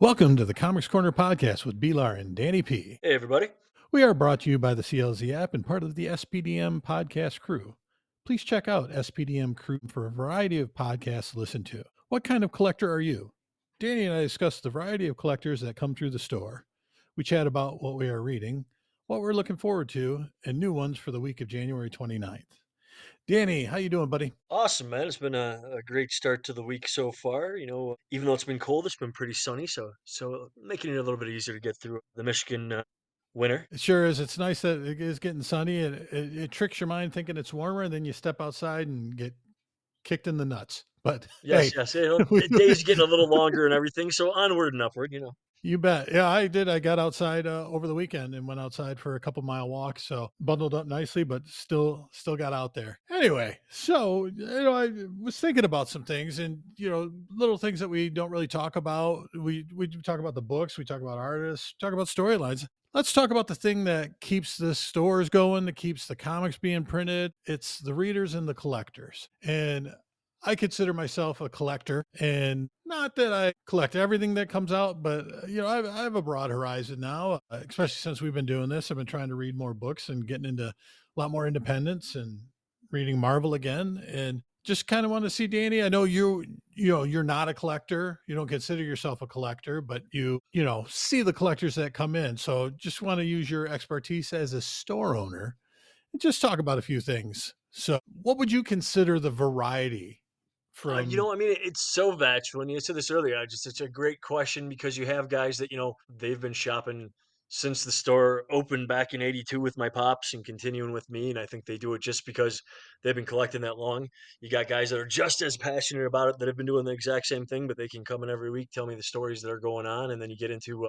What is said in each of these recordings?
Welcome to the Comix Corner Podcast with B-Lar and Danny P. Hey, everybody. We are brought to you by the CLZ app and part of the SPDM Podcast Crew. Please check out SPDM Crew for a variety of podcasts to listen to. What kind of collector are you? Danny and I discuss the variety of collectors that come through the store. We chat about what we are reading, what we're looking forward to, and new ones for the week of January 29th. Danny, how you doing, buddy? Awesome, man. It's been a great start to the week so far. Even though it's been cold, it's been pretty sunny, so making it a little bit easier to get through the Michigan winter. It sure is. It's nice that it is getting sunny. It tricks your mind thinking it's warmer, and then you step outside and get kicked in the nuts. But Yes, hey, yes. The day's getting a little longer and everything, so onward and upward. you bet. Yeah, I did. I got outside over the weekend and went outside for a couple mile walk. So bundled up nicely, but still got out there. Anyway, so I was thinking about some things, and little things that we don't really talk about. We talk about the books, we talk about artists, talk about storylines. Let's talk about the thing that keeps the stores going, that keeps the comics being printed. It's the readers and the collectors. And I consider myself a collector, and not that I collect everything that comes out, but I have a broad horizon now, especially since we've been doing this. I've been trying to read more books and getting into a lot more independence and reading Marvel again, and just kind of want to see, Danny. I know you're not a collector. You don't consider yourself a collector, but you see the collectors that come in. So just want to use your expertise as a store owner and just talk about a few things. So what would you consider the variety from? It's so vast. When you said this earlier, it's a great question because you have guys that, they've been shopping since the store opened back in '82 with my pops and continuing with me. And I think they do it just because they've been collecting that long. You got guys that are just as passionate about it that have been doing the exact same thing, but they can come in every week, tell me the stories that are going on. And then you get into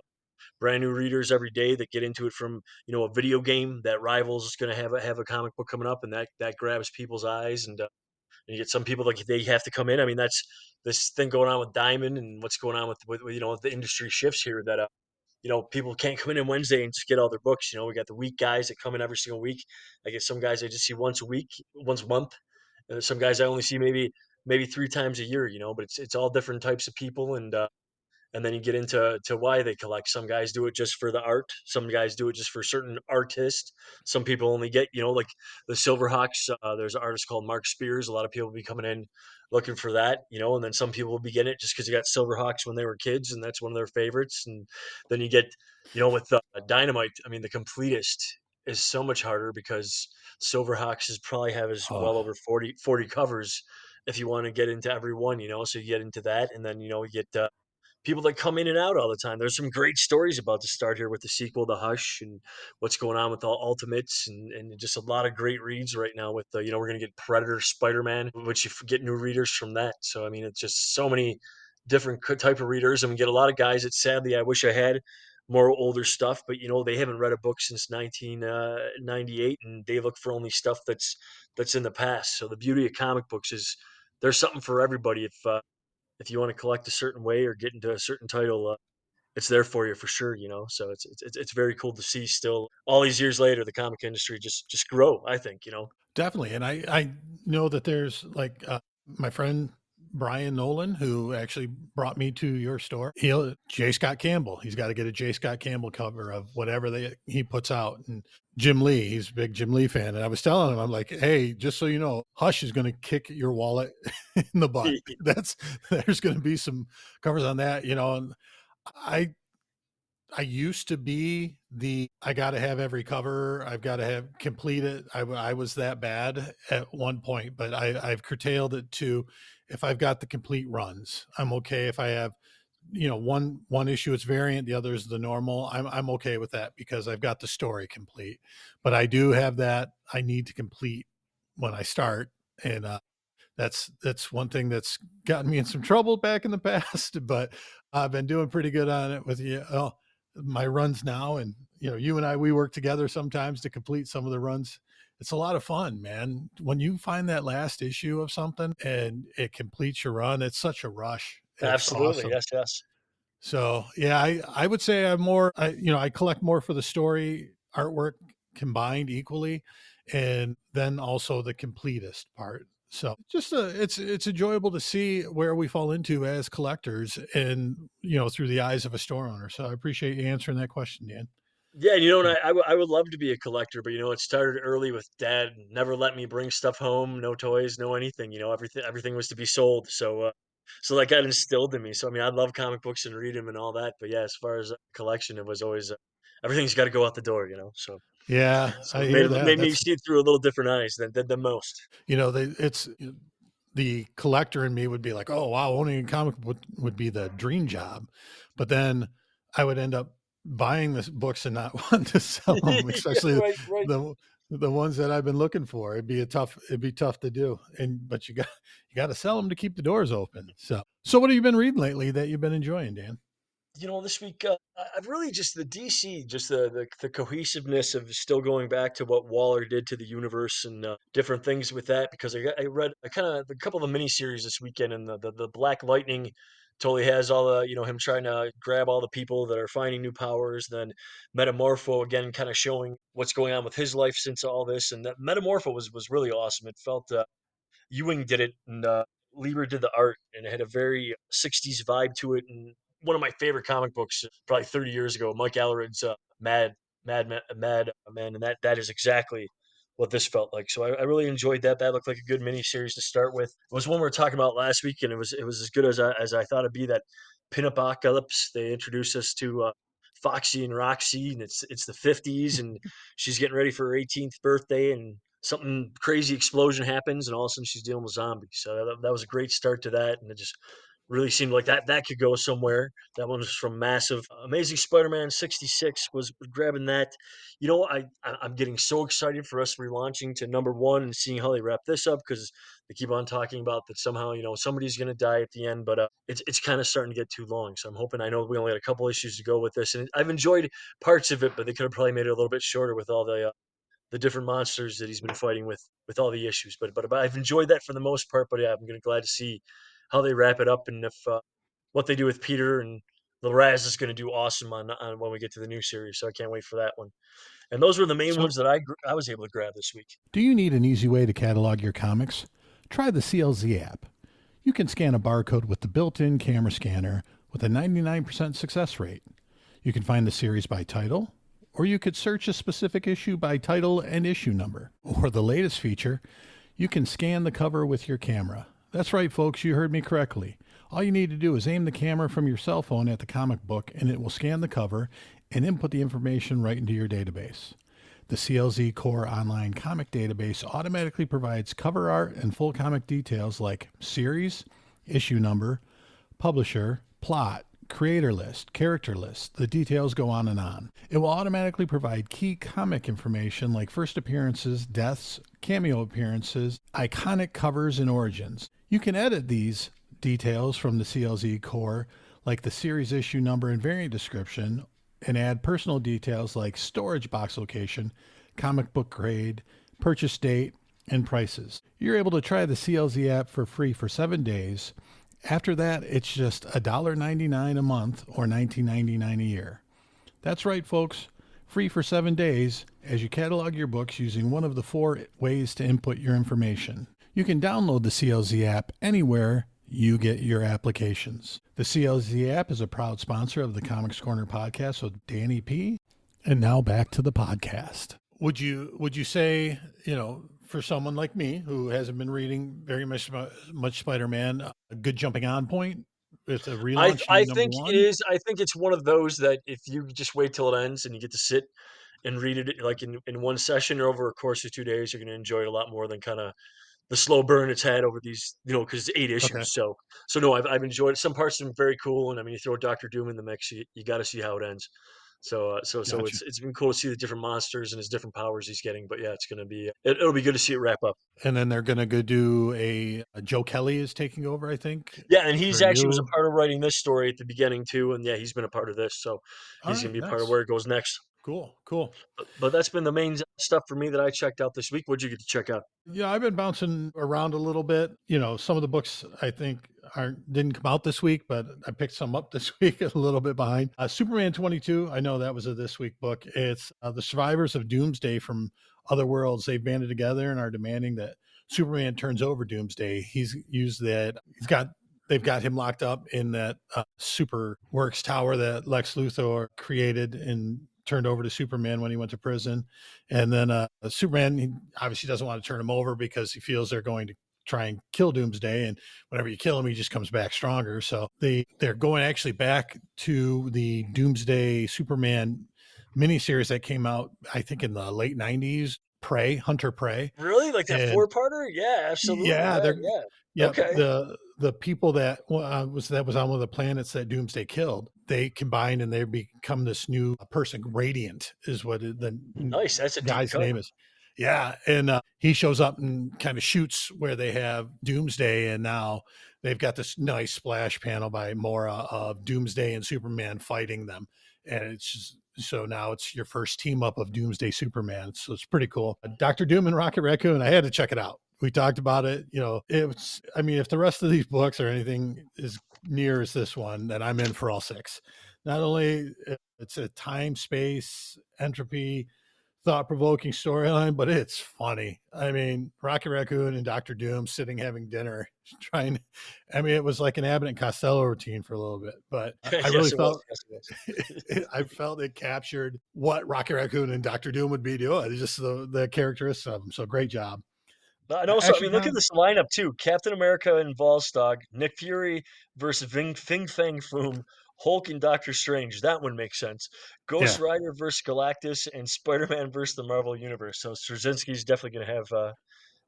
brand new readers every day that get into it from, a video game that rivals is going to have a comic book coming up and that grabs people's eyes. And you get some people like they have to come in. I mean, that's this thing going on with Diamond and what's going on with the industry shifts here that people can't come in on Wednesday and just get all their books. We got the week guys that come in every single week. I get some guys I just see once a week, once a month. And there's some guys I only see maybe three times a year. But it's all different types of people and then you get into why they collect. Some guys do it just for the art. Some guys do it just for certain artists. Some people only get, like the Silverhawks. There's an artist called Mark Spears. A lot of people will be coming in looking for that, and then some people will be getting it just because they got Silverhawks when they were kids, and that's one of their favorites. And then you get, with Dynamite. I mean, the completist is so much harder because Silverhawks is probably have as Oh, well over 40 covers if you want to get into every one, so you get into that, and then you get people that come in and out all the time. There's some great stories about to start here with the sequel to Hush and what's going on with all Ultimates and just a lot of great reads right now with we're going to get Predator, Spider-Man, which you get new readers from that. So, I mean, it's just so many different type of readers. And we get a lot of guys that sadly I wish I had more older stuff, but they haven't read a book since 1998 and they look for only stuff that's in the past. So the beauty of comic books is there's something for everybody if you want to collect a certain way or get into a certain title, it's there for you for sure. So it's very cool to see still all these years later the comic industry just grow. I think. definitely. And I know that there's like my friend Brian Nolan, who actually brought me to your store. J. Scott Campbell. He's got to get a J. Scott Campbell cover of whatever he puts out. And Jim Lee, he's a big Jim Lee fan. And I was telling him, I'm like, hey, just so you know, Hush is going to kick your wallet in the butt. There's going to be some covers on that, and I used to be I got to have every cover. I've got to have complete it. I was that bad at one point, but I've curtailed it to if I've got the complete runs, I'm okay. If I have, one issue, it's variant, the other is the normal. I'm okay with that because I've got the story complete, but I do have that I need to complete when I start. And, that's one thing that's gotten me in some trouble back in the past, but I've been doing pretty good on it with my runs now. And, you and we work together sometimes to complete some of the runs. It's a lot of fun, man. When you find that last issue of something and it completes your run, it's such a rush. It's Absolutely. awesome. Yes. Yes. So yeah, I would say I collect more for the story artwork combined equally. And then also the completest part. So just it's enjoyable to see where we fall into as collectors, and through the eyes of a store owner. So I appreciate you answering that question, Dan. Yeah, and I would love to be a collector, but it started early with dad. Never let me bring stuff home, no toys, no anything. Everything was to be sold. So that got instilled in me. So I mean, I love comic books and read them and all that. But yeah, as far as collection, it was always everything's got to go out the door. So Yeah, so I it hear that. made me That's see it through a little different eyes than most. they it's the collector in me would be like, oh wow, owning a comic book would be the dream job, but then I would end up buying the books and not want to sell them, Yeah, especially right, right. the the ones that I've been looking for. It'd be tough to do, but you got to sell them to keep the doors open. So what have you been reading lately that you've been enjoying, Dan? This week, I've really just the DC, just the cohesiveness of still going back to what Waller did to the universe and different things with that. Because I read a couple of the miniseries this weekend, and the Black Lightning totally has all the him trying to grab all the people that are finding new powers. Then Metamorpho again, kind of showing what's going on with his life since all this, and that Metamorpho was really awesome. It felt Ewing did it, and Lieber did the art, and it had a very 60s vibe to it. And one of my favorite comic books, probably 30 years ago, Mike Allred's Mad Man, and that is exactly what this felt like. So I really enjoyed that. That looked like a good mini series to start with. It was one we were talking about last week, and it was as good as I thought it'd be. That pinup apocalypse. They introduced us to Foxy and Roxy, and it's the 50s, and she's getting ready for her 18th birthday, and something crazy explosion happens, and all of a sudden she's dealing with zombies. So that was a great start to that, and it just really seemed like that could go somewhere. That one was from Massive. Amazing Spider-Man 66 was grabbing that. I'm getting so excited for us relaunching to number one and seeing how they wrap this up, because they keep on talking about that somehow somebody's going to die at the end, but it's kind of starting to get too long. So I'm hoping. I know we only had a couple issues to go with this, and I've enjoyed parts of it, but they could have probably made it a little bit shorter with all the different monsters that he's been fighting with all the issues. But I've enjoyed that for the most part. But yeah, I'm gonna glad to see how they wrap it up, and if what they do with Peter, and the Raz is going to do awesome on when we get to the new series. So I can't wait for that one. And those were the main So ones that I was able to grab this week. do you need an easy way to catalog your comics? Try the CLZ app. You can scan a barcode with the built-in camera scanner with a 99% success rate. You can find the series by title, or you could search a specific issue by title and issue number. Or the latest feature, you can scan the cover with your camera. That's right, folks, you heard me correctly. All you need to do is aim the camera from your cell phone at the comic book, and it will scan the cover and input the information right into your database. The CLZ Core Online Comic Database automatically provides cover art and full comic details like series, issue number, publisher, plot, creator list, character list. The details go on and on. It will automatically provide key comic information like first appearances, deaths, cameo appearances, iconic covers, and origins. You can edit these details from the CLZ Core, like the series issue number and variant description, and add personal details like storage box location, comic book grade, purchase date, and prices. You're able to try the CLZ app for free for 7 days. After that, it's just $1.99 a month or $19.99 a year. That's right, folks. Free for 7 days as you catalog your books using one of the 4 ways to input your information. You can download the CLZ app anywhere you get your applications. The CLZ app is a proud sponsor of the Comix Corner Podcast with Danny P. And now back to the podcast. Would you say, for someone like me who hasn't been reading very much Spider-Man, a good jumping on point with a relaunch I number think it one? is. I think it's one of those that if you just wait till it ends and you get to sit and read it like in one session or over a course of 2 days, you're going to enjoy it a lot more than kind of the slow burn it's had over these, because it's 8 Okay, issues. So no, I've enjoyed it. Some parts have been very cool, and I mean, you throw Doctor Doom in the mix, you got to see how it ends. So gotcha. it's been cool to see the different monsters and his different powers he's getting. But yeah, it's gonna be it'll be good to see it wrap up. And then they're going to go do a Joe Kelly is taking over, I think, Yeah, and he's for actually was a you. part of writing this story at the beginning too, and yeah, he's been a part of this, so All he's gonna right, be a part of nice. where it goes next. Cool. But that's been the main stuff for me that I checked out this week. What'd you get to check out? Yeah, I've been bouncing around a little bit. Some of the books I think didn't come out this week, but I picked some up this week a little bit behind. Superman 22, I know that was a this week book. It's the survivors of Doomsday from other worlds. They've banded together and are demanding that Superman turns over Doomsday, he's used that. They've got him locked up in that super works tower that Lex Luthor created and turned over to Superman when he went to prison. And then Superman, he obviously doesn't want to turn him over because he feels they're going to try and kill Doomsday. And whenever you kill him, he just comes back stronger. So they're going actually back to the Doomsday Superman miniseries that came out, I think, in the late 90s, Hunter Prey. Really? Like that And four-parter? Yeah, absolutely. yeah, Yeah, they're yeah. yep, Okay. the people that was on one of the planets that Doomsday killed, they combined and they become this new person. Radiant is what the Nice. That's a deep guy's cut. name is. Yeah, and he shows up and kind of shoots where they have Doomsday, and now they've got this nice splash panel by Mora of Doomsday and Superman fighting them, and it's just, so now it's your first team up of Doomsday Superman. So it's pretty cool. Dr. Doom and Rocket Raccoon, I had to check it out. We talked about it. It's, I mean, if the rest of these books or anything is near as this one, then I'm in for all six. Not only it's a time, space, entropy, thought-provoking storyline, but it's funny. I mean, Rocket Raccoon and Dr. Doom sitting having dinner, trying. I mean, it was like an Abbott and Costello routine for a little bit, but I really Yes, it was. felt Yes, it was. I felt it captured what Rocket Raccoon and Dr. Doom would be doing. It's just the characteristics of them. So great job. And also, I Action mean, look at Com, this lineup too. Captain America and Volstagg, Nick Fury versus Fing Fang Foom, Hulk and Doctor Strange. That one makes sense. Ghost yeah. Rider versus Galactus, and Spider-Man versus the Marvel Universe. So Straczynski's definitely going to have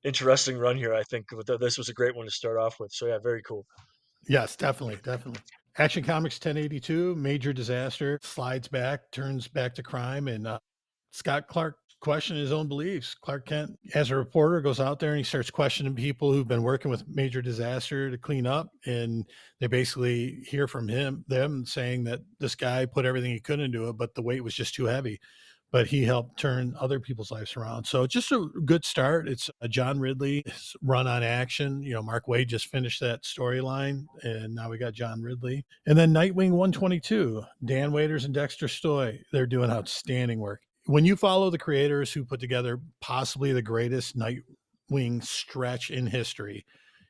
interesting run here. I think this was a great one to start off with. So yeah, very cool. Yes, definitely, definitely. Action Comics 1082, major disaster, slides back, turns back to crime, and Scott Clark questioned his own beliefs. Clark Kent, as a reporter, goes out there and he starts questioning people who've been working with major disaster to clean up, and they basically hear from them saying that this guy put everything he could into it, but the weight was just too heavy. But he helped turn other people's lives around. So just a good start. It's a John Ridley's run on action. Mark Waid just finished that storyline, and now we got John Ridley. And then Nightwing 122, Dan Waiters and Dexter Stoy. They're doing outstanding work. When you follow the creators who put together possibly the greatest Nightwing stretch in history,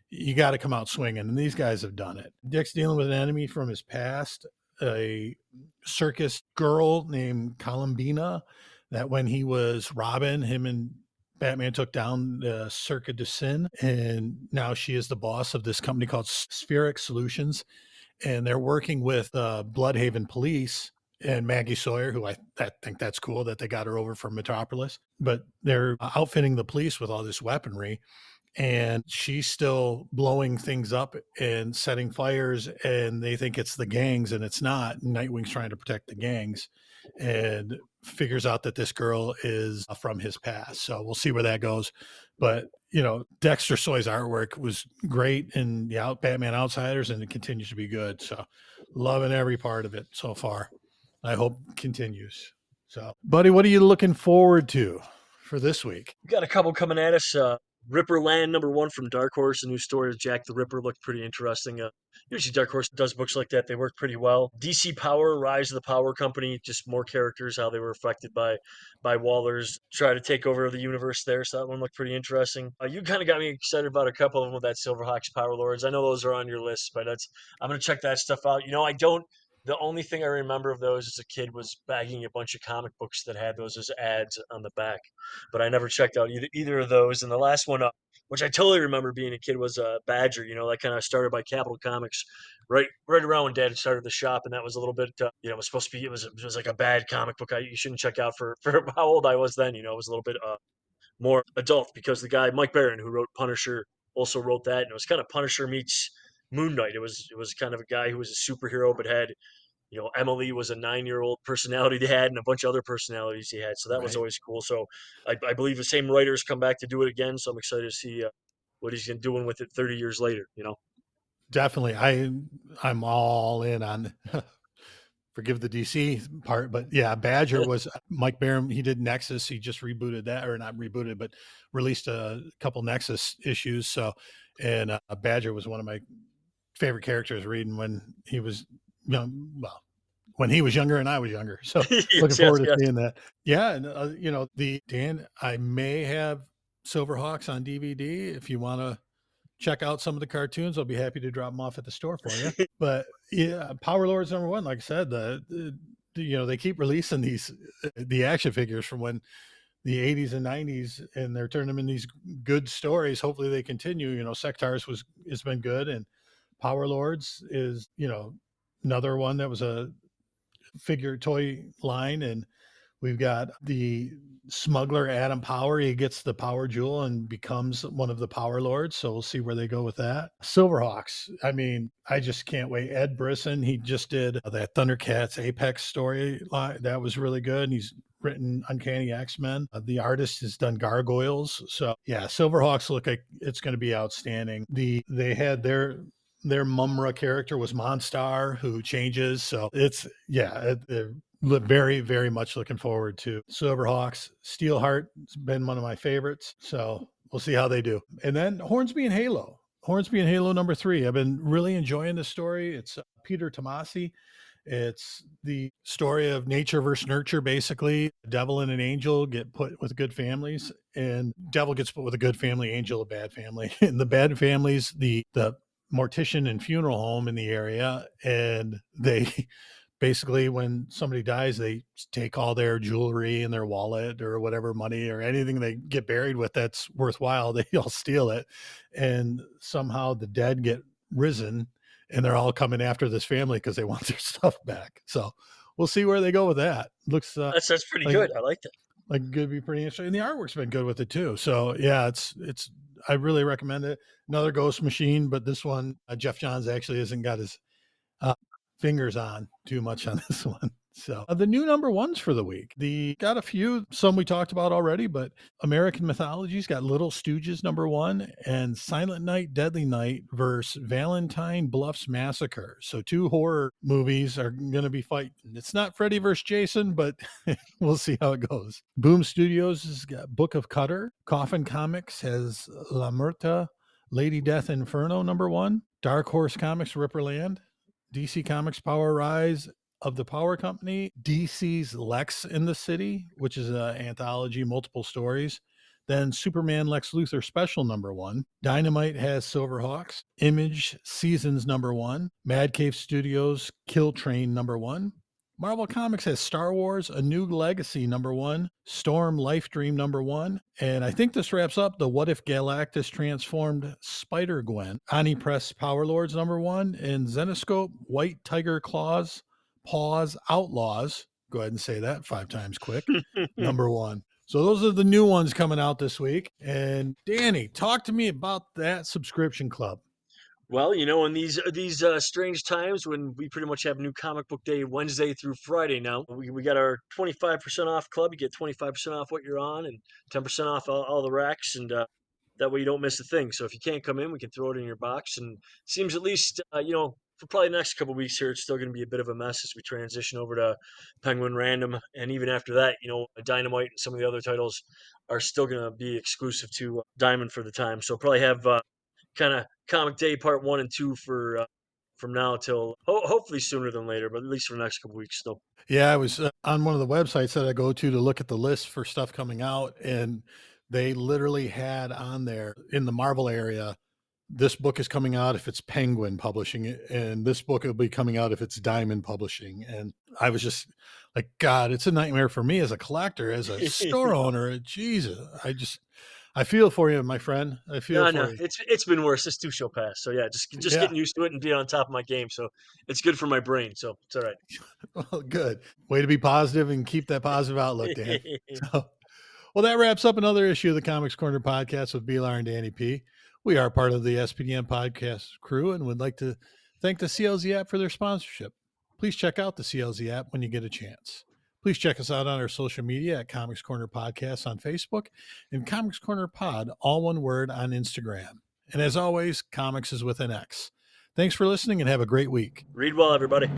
you got to come out swinging. And these guys have done it. Dick's dealing with an enemy from his past, a circus girl named Columbina, that when he was Robin, him and Batman took down the Cirque du Sin, and now she is the boss of this company called Spheric Solutions, and they're working with Bloodhaven Police and Maggie Sawyer, who I think that's cool that they got her over from Metropolis, but they're outfitting the police with all this weaponry, and she's still blowing things up and setting fires, and they think it's the gangs, and it's not. Nightwing's trying to protect the gangs and figures out that this girl is from his past. So we'll see where that goes. But Dexter Soy's artwork was great in the Batman Outsiders, and it continues to be good. So loving every part of it so far. I hope it continues. So, buddy, what are you looking forward to for this week? We got a couple coming at us. Ripper Land #1 from Dark Horse. The new story of Jack the Ripper looked pretty interesting. Usually Dark Horse does books like that. They work pretty well. DC Power, Rise of the Power Company, just more characters, how they were affected by Waller's try to take over the universe there. So that one looked pretty interesting. You kind of got me excited about a couple of them with that Silverhawks Power Lords. I know those are on your list, but I'm gonna check that stuff out. I don't. The only thing I remember of those as a kid was bagging a bunch of comic books that had those as ads on the back, but I never checked out either of those. And the last one, which I totally remember being a kid, was Badger. That kind of started by Capital Comics, right around when Dad started the shop, and that was a little bit, it was supposed to be, it was like a bad comic book you shouldn't check out for how old I was then. It was a little bit more adult because the guy Mike Barron who wrote Punisher also wrote that, and it was kind of Punisher meets Moon Knight. It was kind of a guy who was a superhero but had Emily was a 9-year-old personality they had and a bunch of other personalities he had. So that was Right. always cool. So I believe the same writers come back to do it again. So I'm excited to see what he's doing with it 30 years later. Definitely. I'm all in on forgive the DC part, but yeah, Badger was Mike Barham. He did Nexus. He just rebooted that, or not rebooted, but released a couple Nexus issues. So, and Badger was one of my favorite characters reading when he was young. Well, when he was younger and I was younger. So looking Yes, yes, forward to yes. seeing that. Yeah. And, the Dan, I may have Silverhawks on DVD. If you want to check out some of the cartoons, I'll be happy to drop them off at the store for you. But yeah, Power Lords #1, like I said, they keep releasing the action figures from when the 80s and 90s, and they're turning them in these good stories. Hopefully they continue. Sectars has been good, and Power Lords is, another one that was a figure toy line. And we've got the smuggler Adam Power. He gets the power jewel and becomes one of the Power Lords. So we'll see where they go with that. Silverhawks. I mean, I just can't wait. Ed Brisson, he just did that Thundercats Apex story line. That was really good. And he's written Uncanny X-Men. The artist has done Gargoyles. So yeah, Silverhawks look like it's going to be outstanding. They had their Mumra character was Monstar, who changes. So they're very, very much looking forward to Silverhawks. Steelheart has been one of my favorites. So we'll see how they do. And then Hornsby and Halo. Hornsby and Halo #3. I've been really enjoying this story. It's Peter Tomasi. It's the story of nature versus nurture, basically. A devil and an angel get put with good families, and devil gets put with a good family, angel a bad family. And the bad families, the mortician and funeral home in the area, and they basically, when somebody dies, they take all their jewelry and their wallet or whatever money or anything they get buried with that's worthwhile, they all steal it. And somehow the dead get risen, and they're all coming after this family because they want their stuff back. So we'll see where they go with that. Looks That's pretty good. I like that. Like, could be pretty interesting. And the artwork's been good with it too. So yeah, it's I really recommend it. Another Ghost Machine, but this one, Jeff Johns actually hasn't got his fingers on too much on this one. So the new #1s for the week, got a few, some we talked about already, but American Mythology's got Little Stooges #1 and Silent Night, Deadly Night versus Valentine Bluffs Massacre. So 2 horror movies are going to be fighting. It's not Freddy versus Jason, but we'll see how it goes. Boom Studios has got Book of Cutter. Coffin Comics has La Muerta, Lady Death Inferno #1. Dark Horse Comics Ripperland. DC Comics Power Rise of the Power Company, DC's Lex in the City, which is an anthology, multiple stories. Then Superman Lex Luthor Special #1. Dynamite has Silverhawks. Image Seasons #1. Mad Cave Studios Kill Train #1. Marvel Comics has Star Wars A New Legacy #1. Storm Life Dream #1. And I think this wraps up the What If Galactus Transformed Spider-Gwen. Ani Press Power Lords #1. And Zenoscope White Tiger Claws Paws Outlaws. Go ahead and say that 5 times quick. #1. So those are the new ones coming out this week. And Danny, talk to me about that subscription club. Well, in these strange times when we pretty much have New Comic Book Day Wednesday through Friday now, we got our 25% off club. You get 25% off what you're on and 10% off all the racks, and that way you don't miss a thing. So if you can't come in, we can throw it in your box. And it seems at least, for probably the next couple of weeks here, it's still going to be a bit of a mess as we transition over to Penguin Random. And even after that, Dynamite and some of the other titles are still going to be exclusive to Diamond for the time. So probably have kind of Comic Day Part 1 and 2 for from now till hopefully sooner than later, but at least for the next couple weeks still. Yeah, I was on one of the websites that I go to look at the list for stuff coming out, and they literally had on there in the Marvel area, this book is coming out if it's Penguin publishing it, and this book will be coming out if it's Diamond publishing. And I was just like, God, it's a nightmare for me as a collector, as a store owner. Jesus, I feel for you, my friend. I feel for you. It's been worse. This too shall pass. So yeah, just getting used to it and being on top of my game. So it's good for my brain. So it's all right. Well, good. Way to be positive and keep that positive outlook, Dan. So, well, that wraps up another issue of the Comix Corner Podcast with B-Lar and Danny P. We are part of the SPDM Podcast Crew and would like to thank the CLZ app for their sponsorship. Please check out the CLZ app when you get a chance. Please check us out on our social media at Comix Corner Podcast on Facebook and Comix Corner Pod, all one word, on Instagram. And as always, comics is with an X. Thanks for listening and have a great week. Read well, everybody.